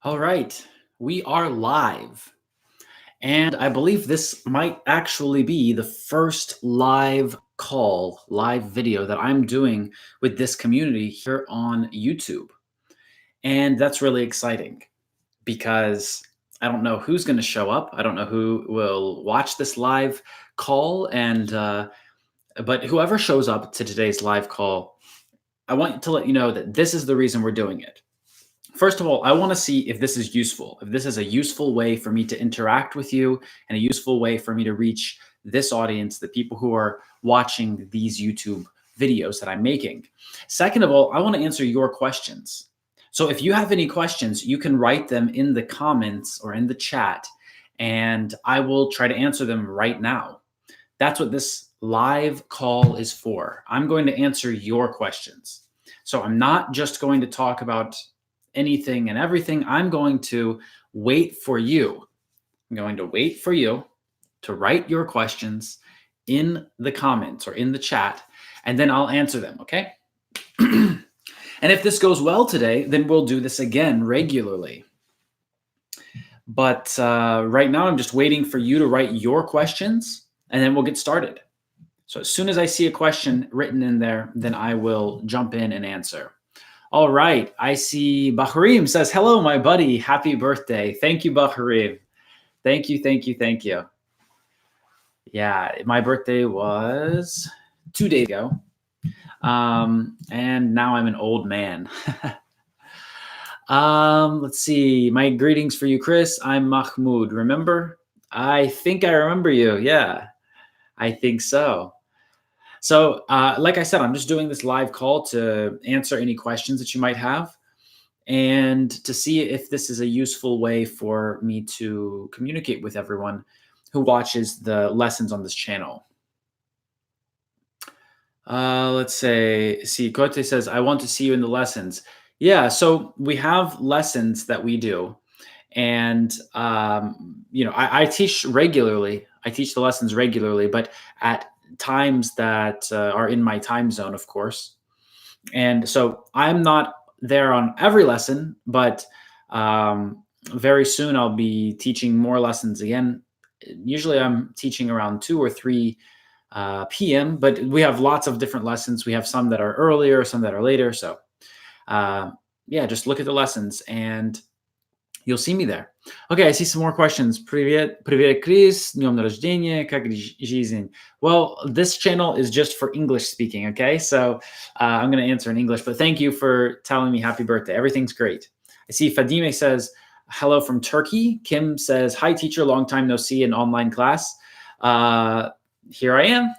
All right, we are live. And I believe this might actually be the first live call, live video that I'm doing with this community here on YouTube. And that's really exciting because I don't know who's going to show up. I don't know who will watch this live call. But whoever shows up to today's live call, I want to let you know that this is the reason we're doing it. First of all, I want to see if this is useful, if this is a useful way for me to interact with you and a useful way for me to reach this audience, the people who are watching these YouTube videos that I'm making. Second of all, I want to answer your questions. So if you have any questions, you can write them in the comments or in the chat, and I will try to answer them right now. That's what this live call is for. I'm going to answer your questions. So I'm not just going to talk about anything and everything. I'm going to wait for you. I'm going to wait for you to write your questions in the comments or in the chat, and then I'll answer them, okay? And if this goes well today, then we'll do this again regularly. But right now, I'm just waiting for you to write your questions, and then we'll get started. So as soon as I see a question written in there, then I will jump in and answer. All right, I see Bahreem says, hello, my buddy. Happy birthday. Thank you, Bahreem. Thank you, thank you, thank you. Yeah, my birthday was 2 days ago. And now I'm an old man. Let's see. My greetings for you, Kris. I'm Mahmoud. Remember? I think I remember you. Yeah, I think so. So, like I said, I'm just doing this live call to answer any questions that you might have and to see if this is a useful way for me to communicate with everyone who watches the lessons on this channel. Let's see, Kote says, I want to see you in the lessons. Yeah, so we have lessons that we do. And, I teach regularly. I teach the lessons regularly, but at times that are in my time zone, of course. And so I'm not there on every lesson, but very soon I'll be teaching more lessons again. Usually I'm teaching around 2 or 3 p.m., but we have lots of different lessons. We have some that are earlier, some that are later. So just look at the lessons and you'll see me there. Okay, I see some more questions. Привет, Kris. Днем рождения. Как жизнь? Well, this channel is just for English speaking, okay? So I'm going to answer in English, but thank you for telling me happy birthday. Everything's great. I see Fadime says, hello from Turkey. Kim says, hi, teacher. Long time no see in online class. Here I am.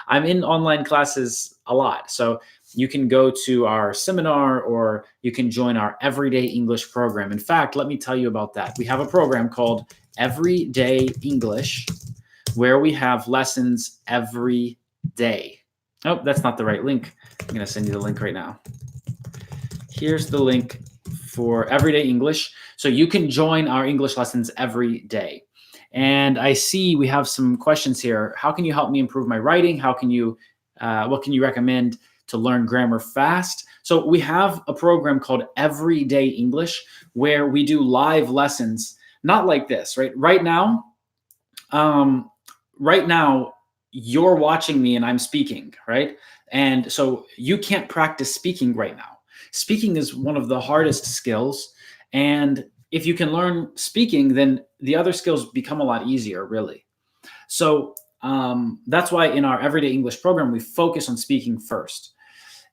I'm in online classes a lot. So you can go to our seminar or you can join our Everyday English program. In fact, let me tell you about that. We have a program called Everyday English where we have lessons every day. Oh, that's not the right link. I'm going to send you the link right now. Here's the link for Everyday English. So you can join our English lessons every day. And I see we have some questions here. How can you help me improve my writing? What can you recommend to learn grammar fast? So we have a program called Everyday English where we do live lessons, not like this, right? Right now, you're watching me and I'm speaking, right? And so you can't practice speaking right now. Speaking is one of the hardest skills. And if you can learn speaking, then the other skills become a lot easier, really. So that's why in our Everyday English program, we focus on speaking first.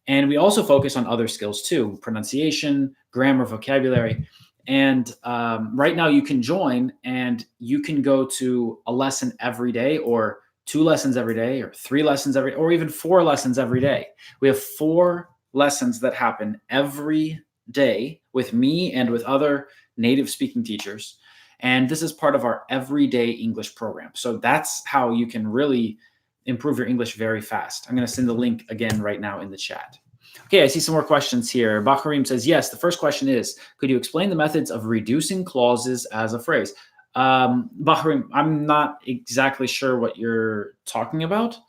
And we also focus on other skills too, pronunciation, grammar, vocabulary. And right now you can join and you can go to a lesson every day or 2 lessons every day or 3 lessons or even 4 lessons every day. We have 4 lessons that happen every day with me and with other native speaking teachers. And this is part of our Everyday English program. So that's how you can really improve your English very fast. I'm going to send the link again right now in the chat. Okay, I see some more questions here. Bahreem says, yes, the first question is, could you explain the methods of reducing clauses as a phrase? Bahreem, I'm not exactly sure what you're talking about.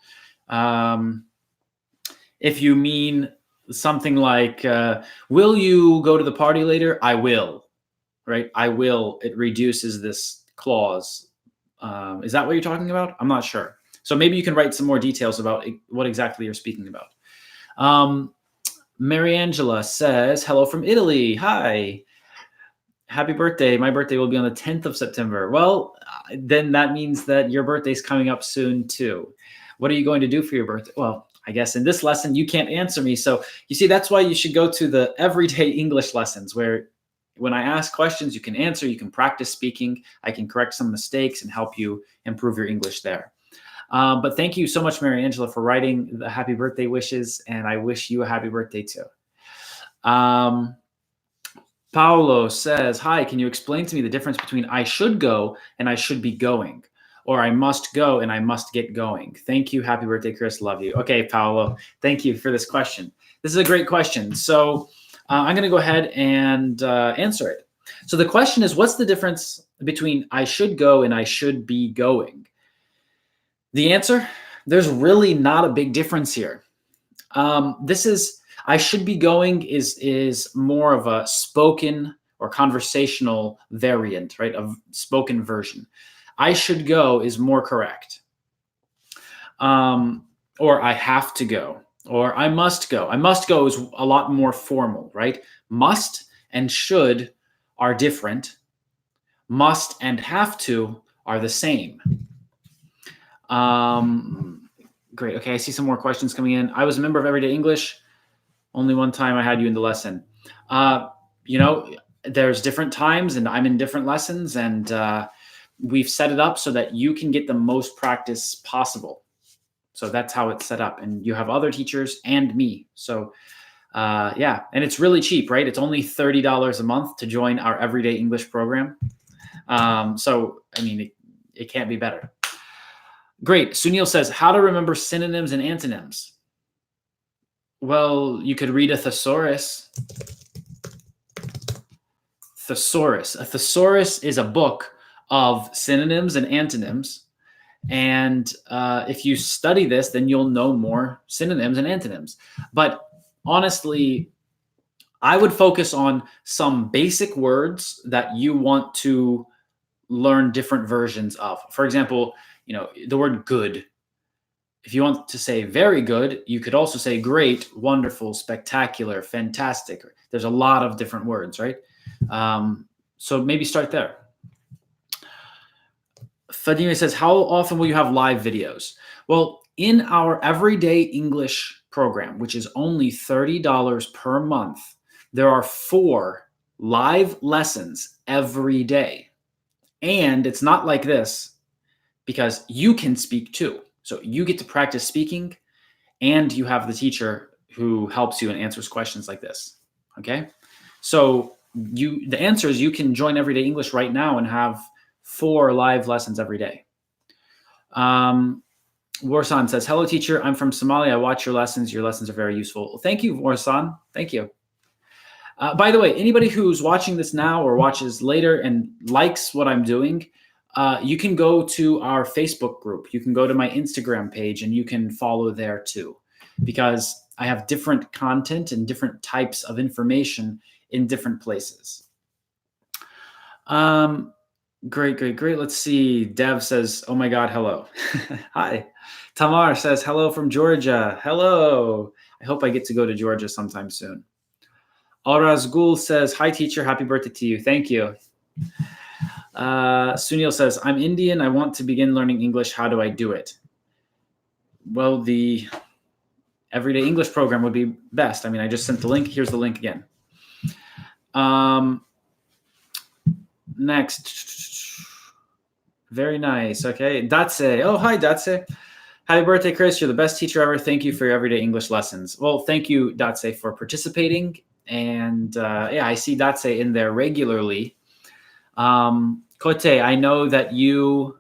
If you mean something like, will you go to the party later? I will. right? I will, it reduces this clause. Is that what you're talking about? I'm not sure. So maybe you can write some more details about what exactly you're speaking about. Mariangela says, hello from Italy. Hi. Happy birthday. My birthday will be on the 10th of September. Well, then that means that your birthday's coming up soon too. What are you going to do for your birthday? Well, I guess in this lesson, you can't answer me. So you see, that's why you should go to the everyday English lessons where when I ask questions, you can answer, you can practice speaking. I can correct some mistakes and help you improve your English there. But thank you so much, Mariangela, for writing the happy birthday wishes. And I wish you a happy birthday too. Paolo says, hi, can you explain to me the difference between I should go and I should be going? Or I must go and I must get going? Thank you. Happy birthday, Kris. Love you. Okay, Paolo, thank you for this question. This is a great question. So I'm going to go ahead and answer it. So the question is, what's the difference between I should go and I should be going? The answer, there's really not a big difference here. I should be going is more of a spoken or conversational variant, right? Of spoken version. I should go is more correct. Or I have to go, or I must go. I must go is a lot more formal, right? Must and should are different. Must and have to are the same. Great. Okay, I see some more questions coming in. I was a member of Everyday English. Only one time I had you in the lesson. There's different times and I'm in different lessons, and we've set it up so that you can get the most practice possible. So that's how it's set up. And you have other teachers and me. So yeah, and it's really cheap, right? It's only $30 a month to join our Everyday English program. So, I mean, it can't be better. Great. Sunil says, how to remember synonyms and antonyms. Well, you could read a thesaurus. Thesaurus. A thesaurus is a book of synonyms and antonyms. And if you study this, then you'll know more synonyms and antonyms. But honestly, I would focus on some basic words that you want to learn different versions of. For example, the word good. If you want to say very good, you could also say great, wonderful, spectacular, fantastic. There's a lot of different words, right? So maybe start there. Fadime says, how often will you have live videos? Well, in our Everyday English program, which is only $30 per month, there are 4 live lessons every day. And it's not like this because you can speak too. So you get to practice speaking and you have the teacher who helps you and answers questions like this. Okay. So the answer is you can join Everyday English right now and have 4 live lessons every day. Warsan says, hello teacher, I'm from Somalia. I watch your lessons. Your lessons are very useful. Well, thank you, Warsan. Thank you. By the way, anybody who's watching this now or watches later and likes what I'm doing, you can go to our Facebook group. You can go to my Instagram page and you can follow there too, because I have different content and different types of information in different places. Great. Let's see. Dev says, oh my God, hello. Hi. Tamar says, hello from Georgia. Hello. I hope I get to go to Georgia sometime soon. Auraz Gul says, hi teacher, happy birthday to you. Thank you. Sunil says, I'm Indian. I want to begin learning English. How do I do it? Well, the Everyday English program would be best. I mean, I just sent the link. Here's the link again. Next. Very nice. Okay. Datse. Oh, hi, Datse. Happy birthday, Kris. You're the best teacher ever. Thank you for your Everyday English lessons. Well, thank you, Datse, for participating. And yeah, I see Datse in there regularly. Kote, I know that you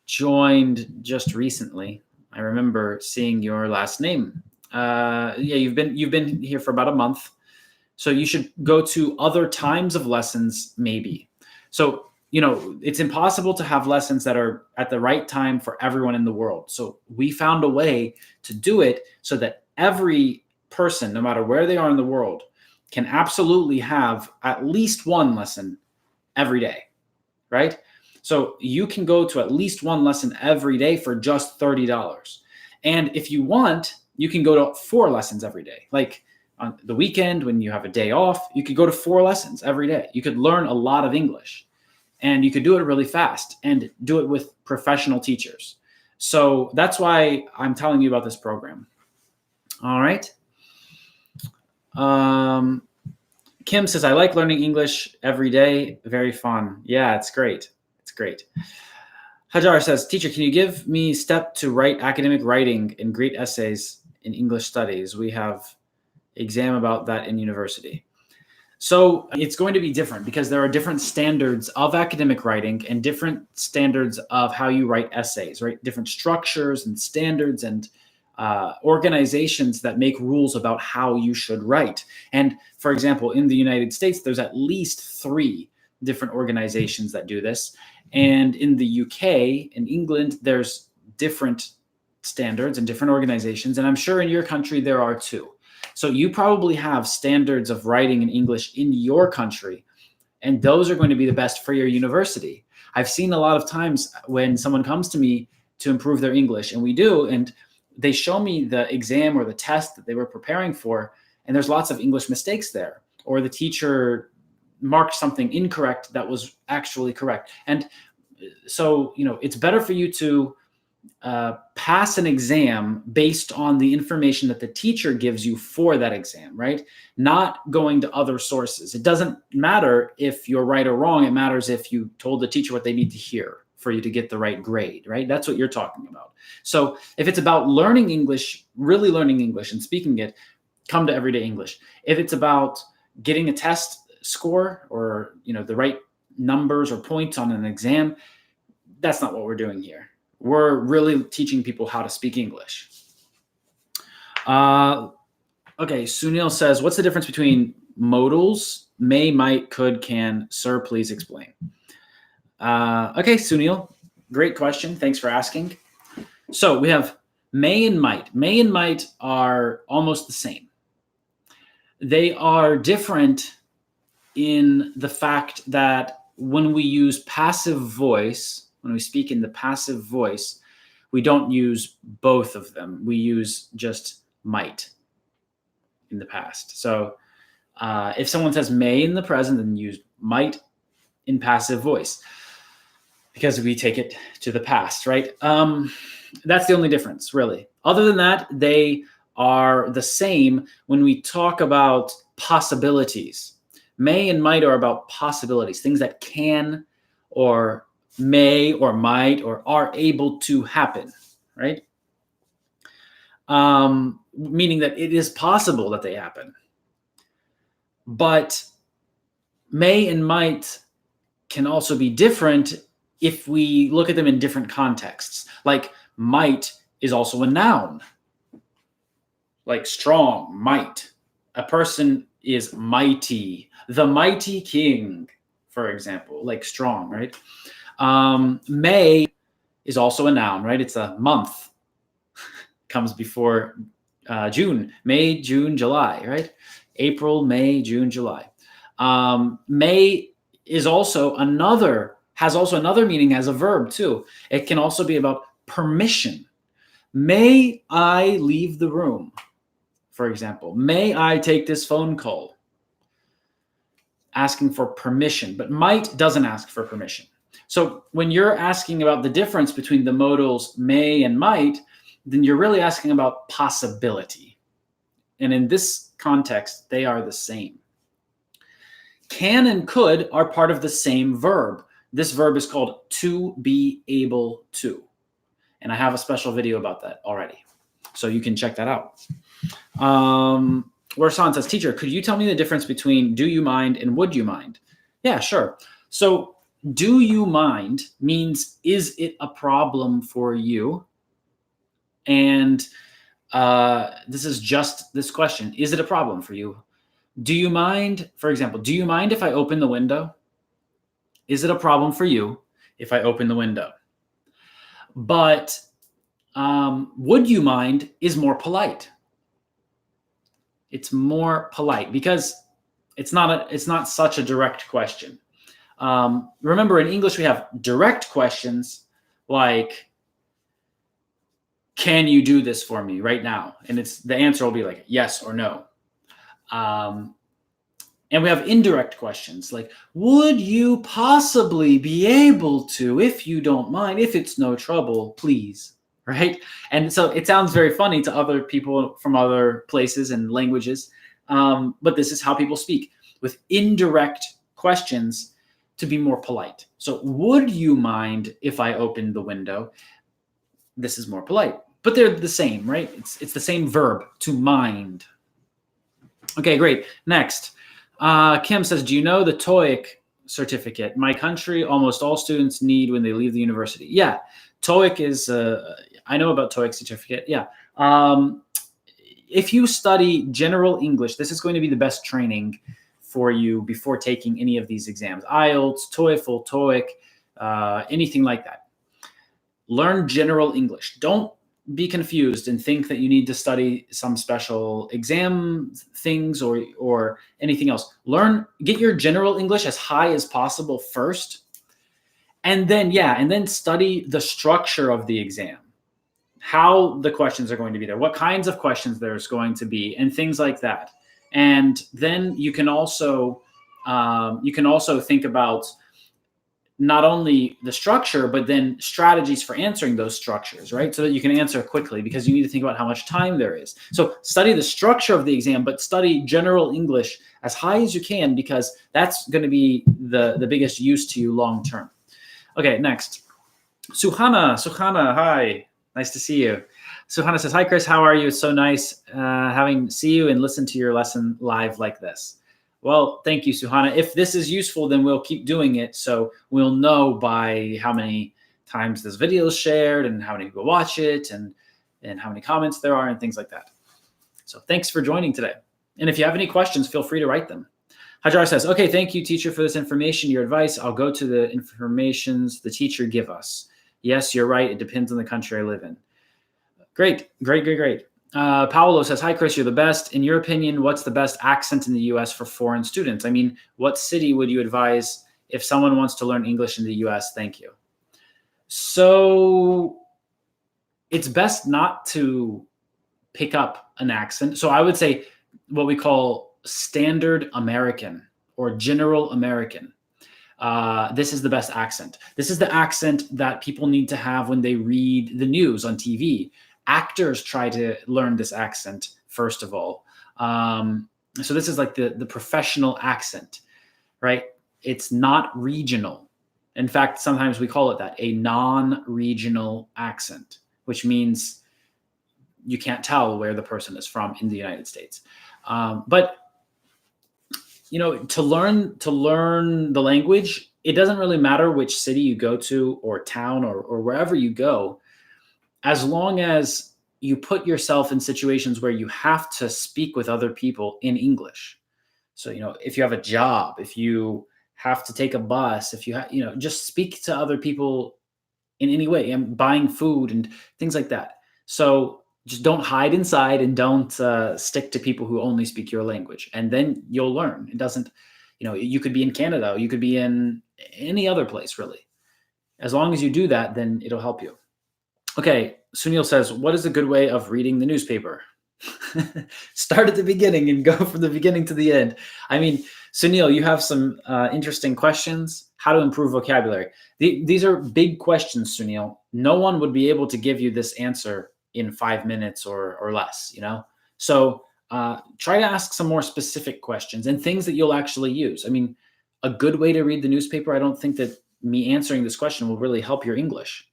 joined just recently. I remember seeing your last name. Yeah, you've been here for about a month. So you should go to other times of lessons, maybe. So, it's impossible to have lessons that are at the right time for everyone in the world. So we found a way to do it so that every person, no matter where they are in the world, can absolutely have at least one lesson every day, right? So you can go to at least one lesson every day for just $30. And if you want, you can go to 4 lessons every day. Like on the weekend when you have a day off, you could go to 4 lessons every day. You could learn a lot of English, and you could do it really fast and do it with professional teachers. So that's why I'm telling you about this program. All right. Kim says, I like learning English every day. Very fun. Yeah, it's great. It's great. Hajar says, teacher, can you give me a step to write academic writing and great essays in English studies? We have exam about that in university. So it's going to be different because there are different standards of academic writing and different standards of how you write essays, right? Different structures and standards and organizations that make rules about how you should write. And for example, in the United States, there's at least 3 different organizations that do this. And in the UK, in England, there's different standards and different organizations. And I'm sure in your country, there are too. So you probably have standards of writing in English in your country, and those are going to be the best for your university. I've seen a lot of times when someone comes to me to improve their English, and we do, and they show me the exam or the test that they were preparing for, and there's lots of English mistakes there, or the teacher marked something incorrect that was actually correct. And so, it's better for you to pass an exam based on the information that the teacher gives you for that exam, right? Not going to other sources. It doesn't matter if you're right or wrong. It matters if you told the teacher what they need to hear for you to get the right grade, right? That's what you're talking about. So if it's about learning English, really learning English and speaking it, come to Everyday English. If it's about getting a test score or, the right numbers or points on an exam, that's not what we're doing here. We're really teaching people how to speak English. Okay, Sunil says, what's the difference between modals? May, might, could, can. Sir, please explain. Okay, Sunil, great question. Thanks for asking. So we have may and might. May and might are almost the same. They are different in the fact that when we use passive voice, when we speak in the passive voice, we don't use both of them. We use just might in the past. So if someone says may in the present, then use might in passive voice because we take it to the past, right? That's the only difference, really. Other than that, they are the same when we talk about possibilities. May and might are about possibilities, things that can or may or might or are able to happen, right? Meaning that it is possible that they happen. But may and might can also be different if we look at them in different contexts. Like might is also a noun. Like strong, might. A person is mighty. The mighty king, for example, like strong, right? May is also a noun, right? It's a month. Comes before June. May, June, July, right? April, May, June, July. May is also has also another meaning as a verb too. It can also be about permission. May I leave the room, for example? May I take this phone call? Asking for permission, but might doesn't ask for permission. So when you're asking about the difference between the modals may and might, then you're really asking about possibility. And in this context, they are the same. Can and could are part of the same verb. This verb is called to be able to. And I have a special video about that already. So you can check that out. Warsan says, teacher, could you tell me the difference between do you mind and would you mind? Yeah, sure. So do you mind means, is it a problem for you? And this is just this question. Is it a problem for you? Do you mind, for example, do you mind if I open the window? Is it a problem for you if I open the window? But would you mind is more polite. It's more polite because it's not such a direct question. Remember, in English, we have direct questions like, can you do this for me right now? And the answer will be like yes or no. Um, and we have indirect questions like, would you possibly be able to, if you don't mind, if it's no trouble, please, right? And so it sounds very funny to other people from other places and languages, but this is how people speak, with indirect questions to be more polite. So would you mind if I opened the window? This is more polite, but they're the same, right? It's the same verb, to mind. Okay, great. Next. Kim says, do you know the TOEIC certificate my country almost all students need when they leave the university? Yeah, TOEIC is, I know about TOEIC certificate. Yeah. If you study general English, this is going to be the best training for you before taking any of these exams. IELTS, TOEFL, TOEIC, anything like that. Learn general English. Don't be confused and think that you need to study some special exam things or anything else. Get your general English as high as possible first. And then study the structure of the exam, how the questions are going to be there, what kinds of questions there's going to be, and things like that. And then you can also think about not only the structure, but then strategies for answering those structures, right? So that you can answer quickly, because you need to think about how much time there is. So study the structure of the exam, but study general English as high as you can, because that's going to be the biggest use to you long term. Okay, next. Suhana, hi. Nice to see you. Suhana says, hi, Kris, how are you? It's so nice see you and listen to your lesson live like this. Well, thank you, Suhana. If this is useful, then we'll keep doing it. So we'll know by how many times this video is shared and how many people watch it and how many comments there are and things like that. So thanks for joining today. And if you have any questions, feel free to write them. Hydra says, okay, thank you, teacher, for this information, your advice. I'll go to the informations the teacher give us. Yes, you're right. It depends on the country I live in. Great. Paolo says, hi, Kris, you're the best. In your opinion, what's the best accent in the U.S. for foreign students? I mean, what city would you advise if someone wants to learn English in the U.S.? Thank you. So it's best not to pick up an accent. So I would say what we call standard American or general American. This is the best accent. This is the accent that people need to have when they read the news on TV. Actors try to learn this accent, first of all. So this is like the professional accent, right? It's not regional. In fact, sometimes we call it that, a non-regional accent, which means you can't tell where the person is from in the United States. But to learn the language, it doesn't really matter which city you go to or town or wherever you go, as long as you put yourself in situations where you have to speak with other people in English. So, if you have a job, if you have to take a bus, if you just speak to other people in any way, and buying food and things like that. So just don't hide inside and don't stick to people who only speak your language, and then you'll learn. It doesn't, you could be in Canada, you could be in any other place, really. As long as you do that, then it'll help you. Okay, Sunil says, what is a good way of reading the newspaper? Start at the beginning and go from the beginning to the end. I mean, Sunil, you have some interesting questions. How to improve vocabulary. These are big questions, Sunil. No one would be able to give you this answer in 5 minutes or less, So try to ask some more specific questions and things that you'll actually use. I mean, a good way to read the newspaper, I don't think that me answering this question will really help your English.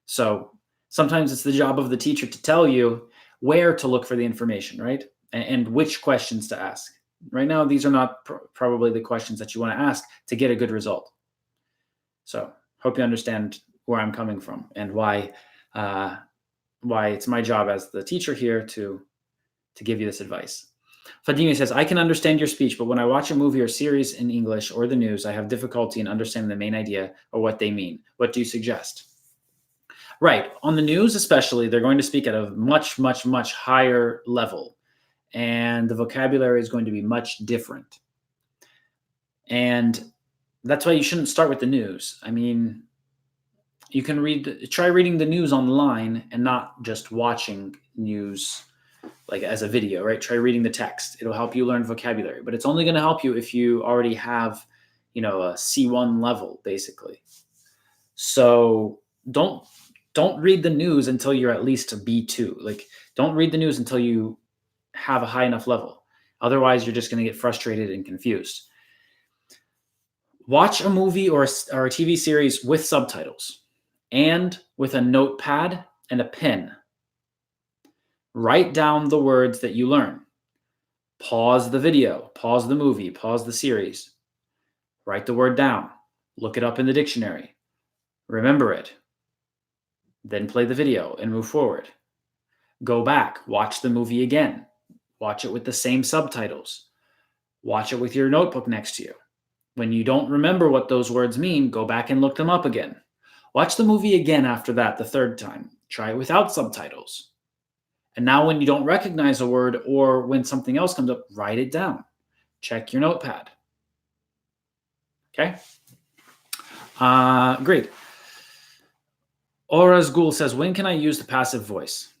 So sometimes it's the job of the teacher to tell you where to look for the information, right? And which questions to ask. Right now, these are not probably the questions that you want to ask to get a good result. So hope you understand where I'm coming from and why it's my job as the teacher here to give you this advice. Fadimi says, I can understand your speech, but when I watch a movie or series in English or the news, I have difficulty in understanding the main idea or what they mean. What do you suggest? Right. On the news, especially, they're going to speak at a much, much, much higher level. And the vocabulary is going to be much different. And That's why you shouldn't start with the news. I mean, you can try reading the news online and not just watching news like as a video, right? Try reading the text. It'll help you learn vocabulary, but it's only going to help you if you already have, a C1 level basically. So don't read the news until you're at least a B2. Like don't read the news until you have a high enough level. Otherwise, you're just going to get frustrated and confused. Watch a movie or a TV series with subtitles and with a notepad and a pen. Write down the words that you learn. Pause the video, pause the movie, pause the series. Write the word down. Look it up in the dictionary. Remember it. Then play the video and move forward. Go back, watch the movie again. Watch it with the same subtitles. Watch it with your notebook next to you. When you don't remember what those words mean, go back and look them up again. Watch the movie again after that the third time. Try it without subtitles. And now when you don't recognize a word or when something else comes up, write it down. Check your notepad. Okay? Great. Oraz Gul says, when can I use the passive voice?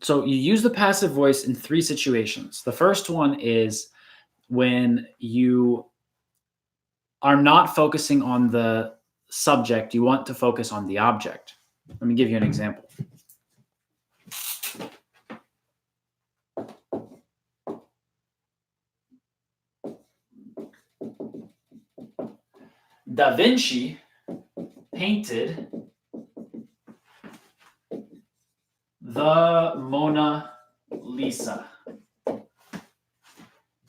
So you use the passive voice in 3 situations. The first one is when you are not focusing on the subject, you want to focus on the object. Let me give you an example. Da Vinci painted the Mona Lisa.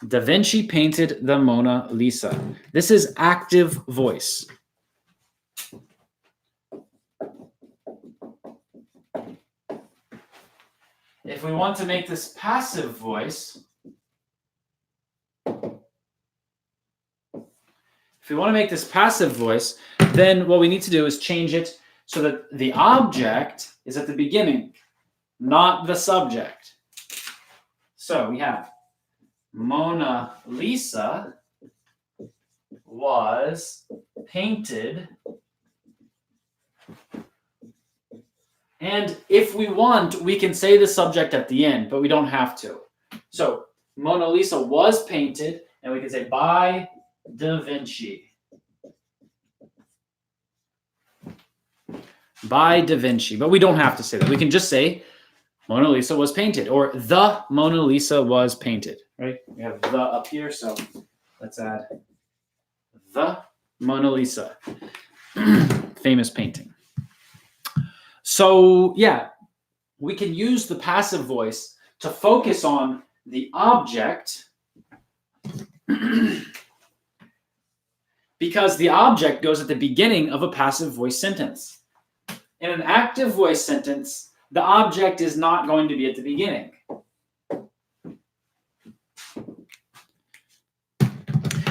Da Vinci painted the Mona Lisa. This is active voice. If we want to make this passive voice, then what we need to do is change it so that the object is at the beginning, not the subject. So we have Mona Lisa was painted. And if we want, we can say the subject at the end, but we don't have to. So Mona Lisa was painted, and we can say by Da Vinci. By Da Vinci. But we don't have to say that. We can just say Mona Lisa was painted, or the Mona Lisa was painted, right? We have the up here, so let's add the Mona Lisa. Famous painting. So, yeah, we can use the passive voice to focus on the object because the object goes at the beginning of a passive voice sentence. In an active voice sentence, the object is not going to be at the beginning.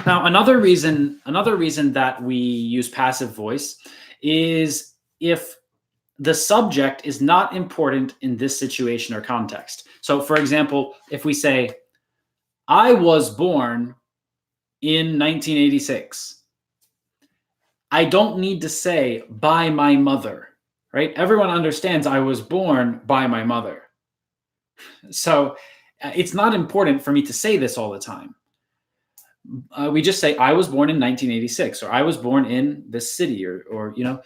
Now, another reason that we use passive voice is if the subject is not important in this situation or context. So, for example, if we say, I was born in 1986, I don't need to say by my mother, right? Everyone understands I was born by my mother. So it's not important for me to say this all the time. We just say I was born in 1986, or I was born in this city, or you know.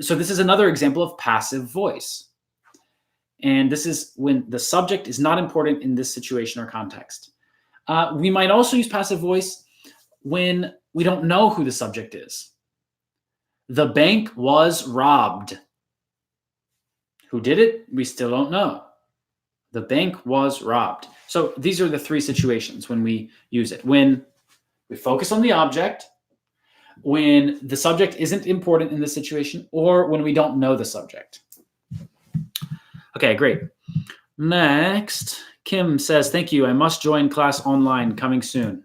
So this is another example of passive voice. And this is when the subject is not important in this situation or context. We might also use passive voice when we don't know who the subject is. The bank was robbed. Who did it? We still don't know. The bank was robbed. So these are the 3 situations when we use it. When we focus on the object, when the subject isn't important in this situation, or when we don't know the subject. Okay, great. Next, Kim says, thank you. I must join class online coming soon.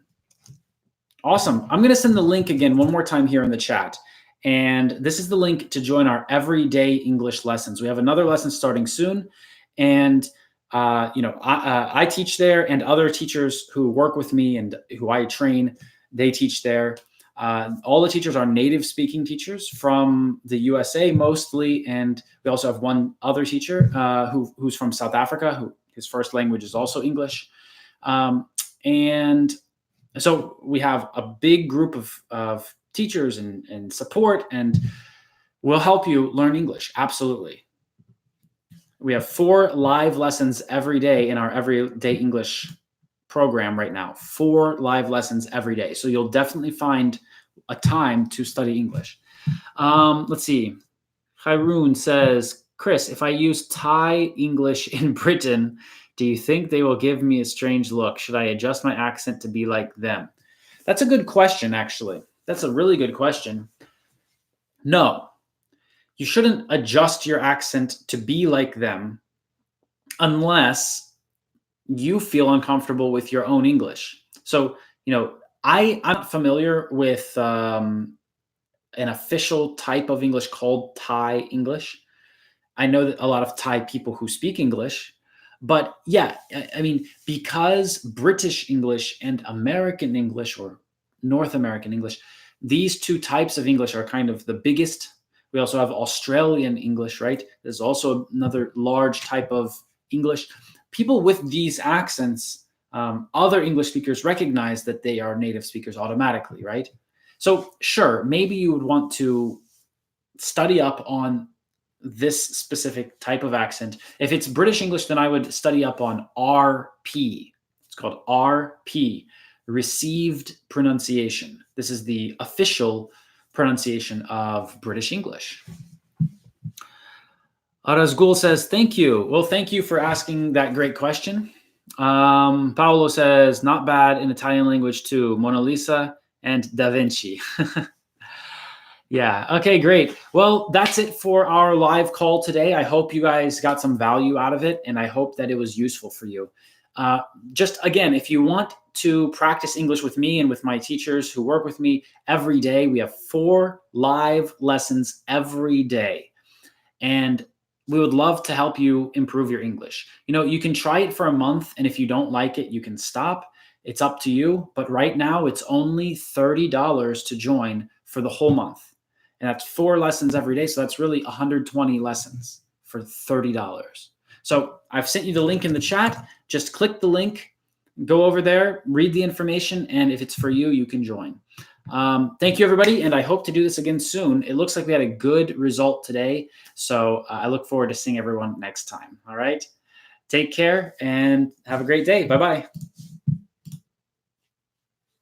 Awesome. I'm going to send the link again one more time here in the chat. And this is the link to join our everyday English lessons. We have another lesson starting soon. And, I teach there, and other teachers who work with me and who I train, they teach there. All the teachers are native speaking teachers from the USA mostly, and we also have one other teacher who's from South Africa, who his first language is also English. And so we have a big group of teachers and support, and we'll help you learn English. Absolutely. We have 4 live lessons every day in our Everyday English program right now. 4 live lessons every day. So you'll definitely find a time to study English. Let's see. Haroon says, Kris, if I use Thai English in Britain, do you think they will give me a strange look? Should I adjust my accent to be like them? That's a good question, actually. That's a really good question. No, you shouldn't adjust your accent to be like them unless you feel uncomfortable with your own English. So, I'm not familiar with an official type of English called Thai English. I know that a lot of Thai people who speak English, but yeah, I mean, because British English and American English or North American English, these 2 types of English are kind of the biggest. We also have Australian English, right? There's also another large type of English. People with these accents, other English speakers recognize that they are native speakers automatically, right? So sure, maybe you would want to study up on this specific type of accent. If it's British English, then I would study up on RP. It's called RP, received pronunciation. This is the official pronunciation of British English. Arazgul says, thank you. Well, thank you for asking that great question. Paolo says, not bad in Italian language too. Mona Lisa and Da Vinci. Yeah. Okay, great. Well, that's it for our live call today. I hope you guys got some value out of it, and I hope that it was useful for you. Just again, if you want to practice English with me and with my teachers who work with me every day, we have 4 live lessons every day. And we would love to help you improve your English. You can try it for a month, and if you don't like it, you can stop. It's up to you. But right now, it's only $30 to join for the whole month. And that's 4 lessons every day. So that's really 120 lessons for $30. So I've sent you the link in the chat. Just click the link, go over there, read the information, and if it's for you, you can join. Thank you, everybody, and I hope to do this again soon. It looks like we had a good result today, so I look forward to seeing everyone next time. All right? Take care and have a great day. Bye-bye.